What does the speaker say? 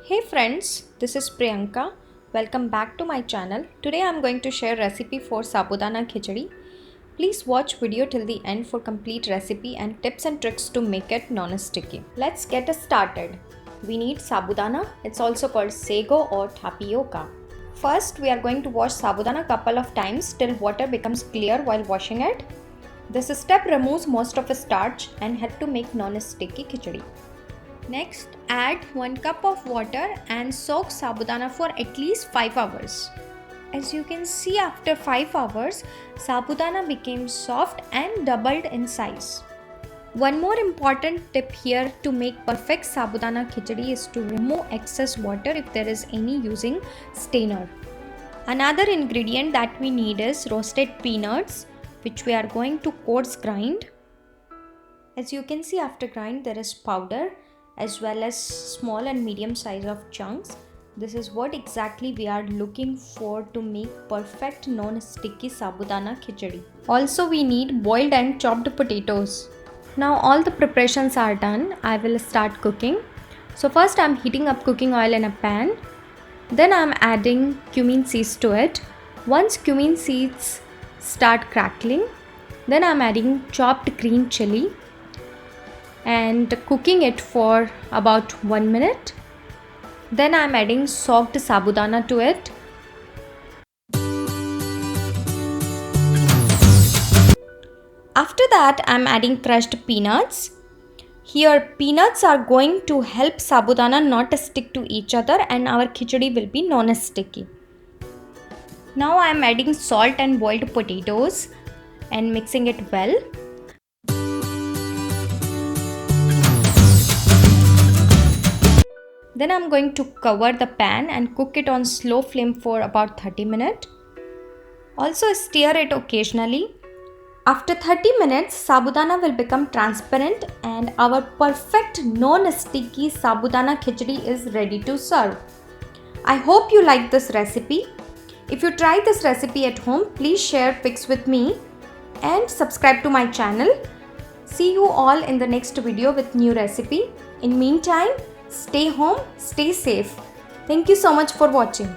Hey friends, this is Priyanka. Welcome back to my channel. Today I am going to share recipe for Sabudana Khichdi. Please watch video till the end for complete recipe and tips and tricks to make it non-sticky. Let's get started. We need Sabudana. It's also called Sago or Tapioca. First, we are going to wash Sabudana couple of times till water becomes clear while washing it. This step removes most of the starch and help to make non-sticky khichdi. Next, add 1 cup of water and soak sabudana for at least 5 hours. As you can see, after 5 hours, sabudana became soft and doubled in size. One more important tip here to make perfect sabudana khichdi is to remove excess water if there is any using strainer. Another ingredient that we need is roasted peanuts, which we are going to coarse grind. As you can see, after grind there is powder as well as small and medium size of chunks. This is what exactly we are looking for to make perfect non-sticky sabudana khichdi. Also we need boiled and chopped potatoes. Now all the preparations are done. I will start cooking. So first I am heating up cooking oil in a pan. Then I am adding cumin seeds to it. Once cumin seeds start crackling, then I am adding chopped green chilli and cooking it for about 1 minute. Then I am adding soaked sabudana to it. After that I am adding crushed peanuts. Here peanuts are going to help sabudana not stick to each other and our khichdi will be non-sticky. Now I am adding salt and boiled potatoes and mixing it well. Then I am going to cover the pan and cook it on slow flame for about 30 minutes. Also stir it occasionally. After 30 minutes, sabudana will become transparent and our perfect non-sticky sabudana khichdi is ready to serve. I hope you like this recipe. If you try this recipe at home, please share pics with me and subscribe to my channel. See you all in the next video with new recipe. In meantime, stay home, stay safe. Thank you so much for watching.